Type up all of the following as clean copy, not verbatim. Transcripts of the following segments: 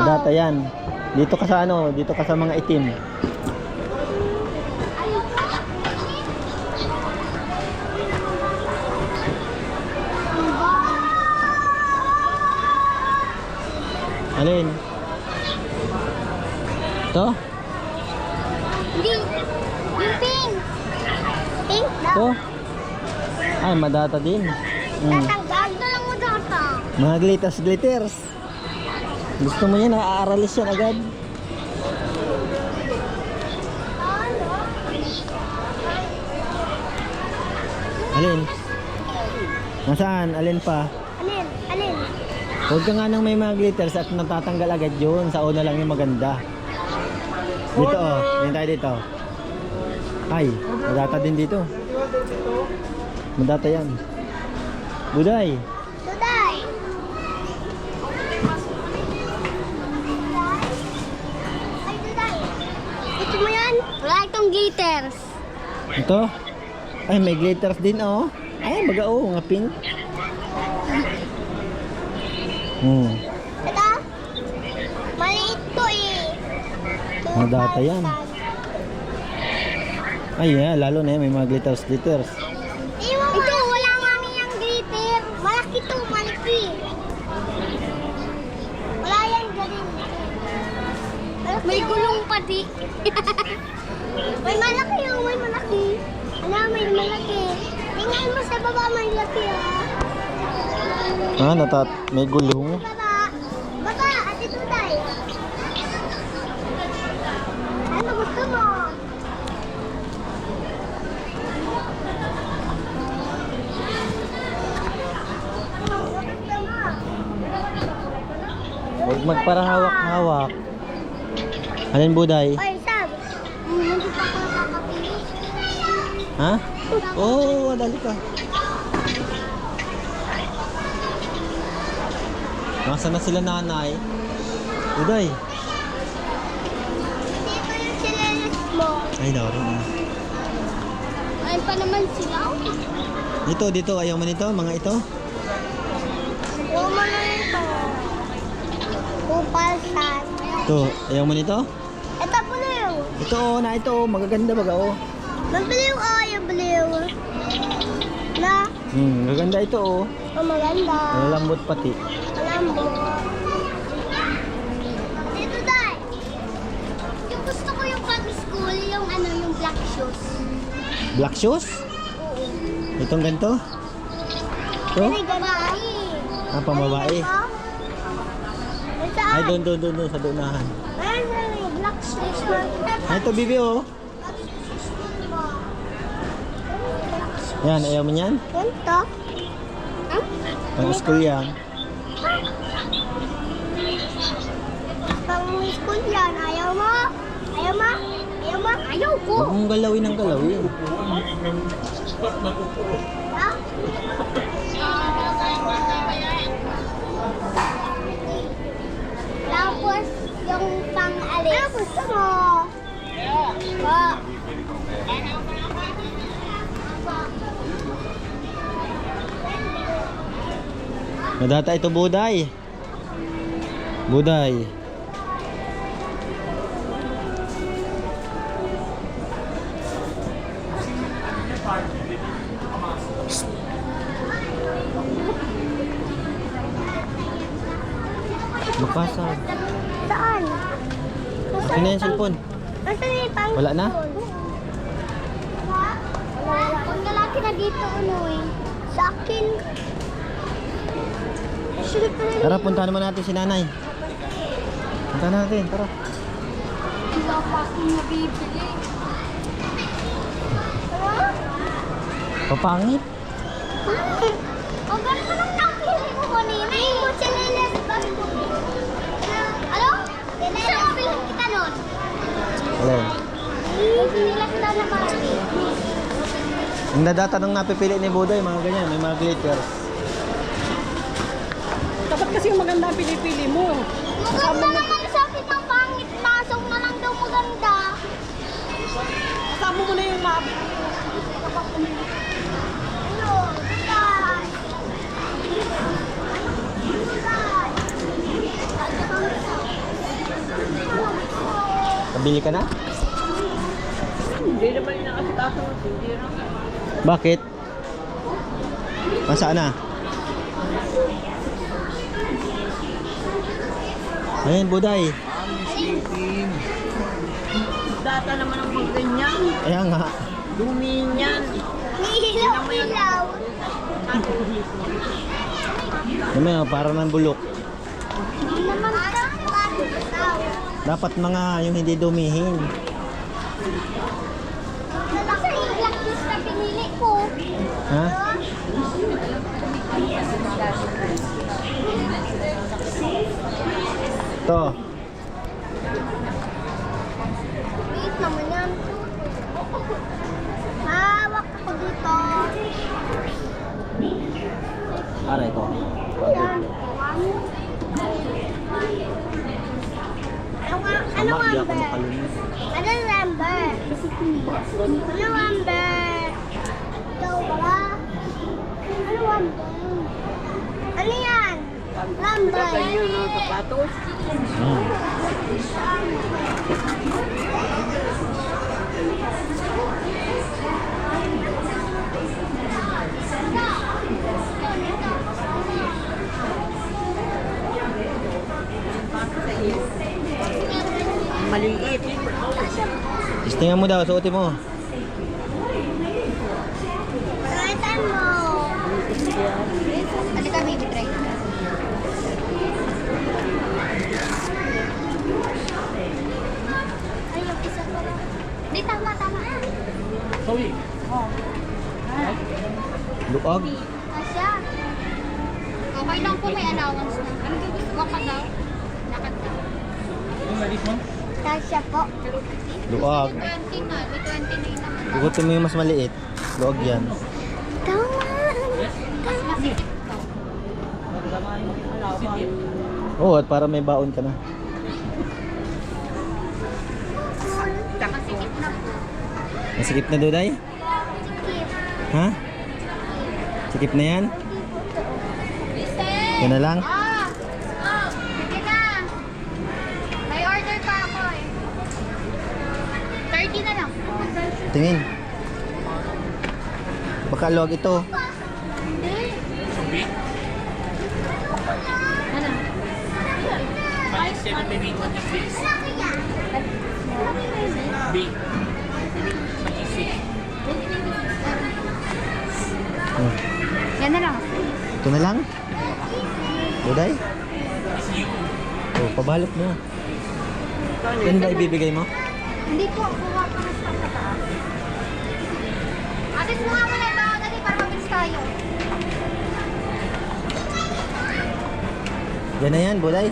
Madata yan. Dito ka sa ano, dito ka sa mga itim. Alin? Ito? Hindi. Yung pink. Pink daw. Ito? Ay, madata din. Tatanggal na lang mo data. Mga glitters. Gusto mo yan, aaaralis yan agad. Alin? Nasaan? Alin pa? Alin? Alin? Huwag ka nga nang may mga glitters at natatanggal agad yun. Sa una lang yung maganda. Dito oh, yan tayo dito. Ay, madata din dito. Madata yan. Buday. Tuday. Ay, tuday. Ito mo yan? Wala itong glitters. Ito? Ay, may glitters din oh. Ay, magao, nga pink. Ito? Maliit to eh. Madata yan. Ay, yeah, lalo na yan, may mga glitters. Ito, wala mami yung glitter. Malaki to, malaki. Wala yan ganun. May gulong pati. May malaki oh, may malaki. Ano, may malaki. Tingnan mo sa baba, may laki oh. May gulong. Baba, baba, ate Tuday. Ano gusto mo? Huwag magparahawak-hawak. Alin buday? Oy, Sab. Hindi pa ako nakakapili. Ha? Oo, dali ka. Nasaan na sila nanay? Buday. Hindi ko yung sinelas mo. Ay, naroon. Ayun pa naman sila. Dito. Ayaw mo nito? Mga ito? Huwag mo na ito. Kupalsan. Ito. Ayaw mo nito? Ito blue. Ito na ito. Magaganda baga oh. Blue oh, yung blue. Na? Magaganda ito oh. Oh, maganda. Malambot pati. Malambo. Dito, Day. Yung gusto ko yung pag-school, yung ano, yung black shoes. Black shoes? Oo. Itong ganito? Ito? Ay, babae. Ah, pambabae. Ay, Ay, doon sa dunahan. yung black shoes. Ay, ito bibi oh. Yan, ayaw mo yan? Ganito? Pang school yan. Pang school yan. Ayaw mo? Ayaw mo? Ayaw mo? Ayaw ko. Huwag mong galawin ng galawin. Ha? Tapos, yung pang-alis. Ano gusto mo? Ba? Madata ito buday. Buday. Makasag. Saan? Akin na yung cellphone. Nasaan yung pang Wala na? Wala. Pag lalaki na dito, ano eh. Sa akin. Tara, punta naman natin si nanay. Punta natin, tara. Wala pa akong nabibili. Papangit. Ang ganda ng nakili ko kanina. Ay, mo chinelas ba? Ano? Saan mo bilhin kita nun? Alin? Chinelas daw na marami. Ang nadata nung napipili ni Buday, mga ganyan, may mga glitters. Dapat kasi yung maganda ang pinipili mo. Maganda naman sa akin ng pangit. Pasok na lang daw maganda. Kasama mo na yung mabit. Ano? Guys. Guys. Nabili ka na? Hindi naman yung nakasikaso mo. Hindi na. Bakit? Masaan na? Ayun, buday. Data naman ang pag ganyan. Kaya nga. Dumi yan. Hilaw-hilaw. Naman, parang ng bulok. Naman ka? Dapat mga yung hindi dumihin. Lalaki yung black juice na pinili ko. Ha? Ito. Wait naman yan. Hawak ako dito. Ara ito. Yan. Ano Sama, di ako number? makalunin. Ano number? Ano number? Ito ba? Ano number? Ano yan? Number. Data yun, no? Sapatos. Hmm. Maliit. Testingan mo daw, suotin mo. Nakita mo. Halika baby, try. Ay, yung isa ko. Di, tama. Luag. Asya. Okay lang po, may allowance na. Ano gusto mo ka daw? Lakad daw. Kasya po. Luag. 20 na, may 29 naman. Ikutin mo yung mas maliit. Luag yan. Tama. Mas masikip to. Oo, at para may baon ka na. Masikip na po. Masikip na Duday? Sikip. Ha? Sikip na yan? Yan na lang? Sige na. May order pa ako eh. 30 na lang. Tingin. Baka luag ito. Hindi. Ano? Hmm. Yan na lang. Ito na lang? Duday? Oh, pabalot mo. Yan ba ibibigay mo? Hindi po. Kuha ko na sa taas. Atis mo nga muna ito. Dali para mabilis tayo. Yan na yan, Buday.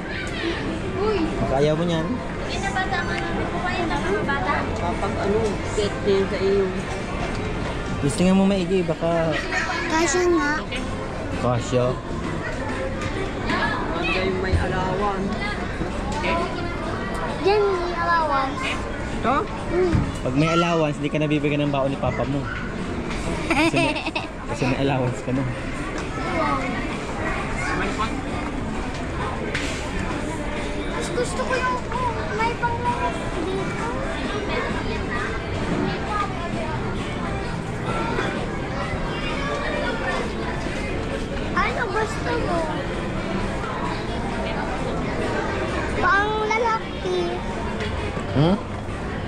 Uy. Baka ayaw mo niyan. Yan na bata nga namin po kayo. Mga bata. Kapag ano, set din sa iyo. Listingan mo maigi, baka Kasya nga. kasya. Hanggang yung may alawan. Yan may allowance. Ito? Pag may allowance, di ka nabibigyan ng baon ni papa mo. Kasi may allowance ka na. Mas gusto ko yung may panglawas dito. Ano gusto mo? Pang lalaki. Hmm?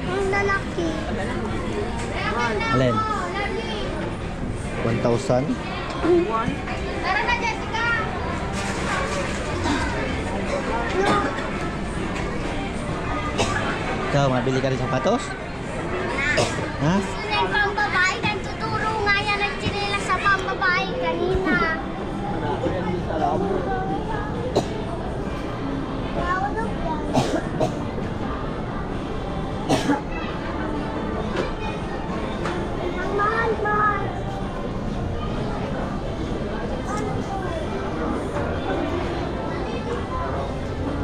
Pang lalaki. Alin? 1,000? Tara na, Jessica! Ikaw, mabili ka rin sapatos? Ha? Yun ang pambabae. Nagtuturo nga yan ng tsinelas sa pambabae kanina. Tawag yan. Ang mahal.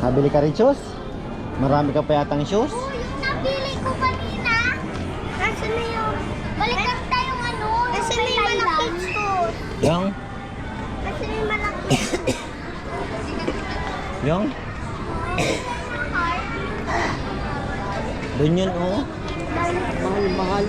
Nabili ka rin shoes? Marami ka pa yatang shoes? Oh, yung napili ko kanina. Nasaan na yun? Balikan tayong ano. Kasi may malaki shoes. Yung? Kasi may malaki. Yung? Doon yun, oh. Mahal.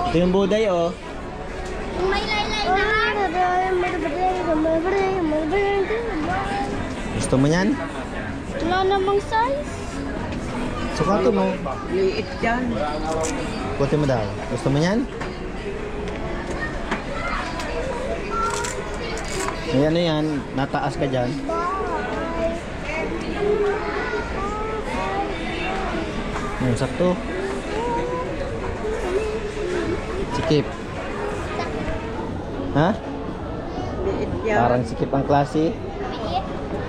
Ito yung buday, oh. May laylay na. Gusto mo yan? Wala namang size. Sukatin mo. Liit yan. Sukatin mo daw. Gusto mo yan? May ano yan, nataas ka dyan. Yung sakto. Sikip. Ha? Liit yan. Parang sikip ang klase. Liit.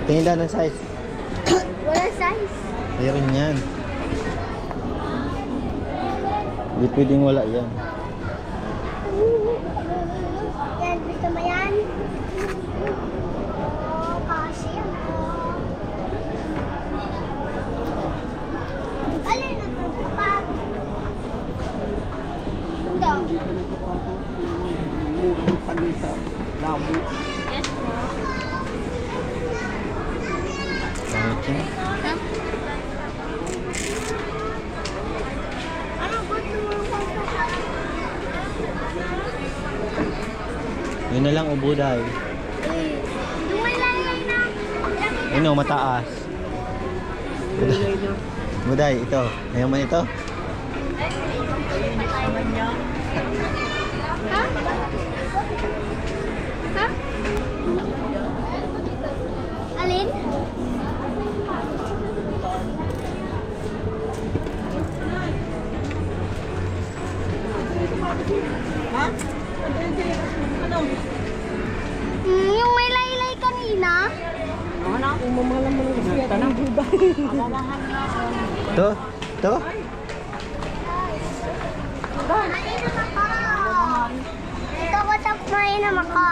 Tingin daw ng size. Wala size. Meron yan. Hindi pwedeng wala yan. Yan, gusto mo yan? Oh, kasi yan. Alin na ito? Pag. Ito. Panisa. Labo. Pangit yan. Ha? Ano gusto mo? Yun na lang, ubuday. Yung may laylay na. Yun o, mataas. Nilay na. Buday, ito. Ayaw man ito? Ha? Ha? Alin? Ha? Ano? Yung may laylay kanina. Ano? Kung mamalang mo ng tanang buday. Ito? Ito? Alin naman ka? Ito ko sa kumain naman ka.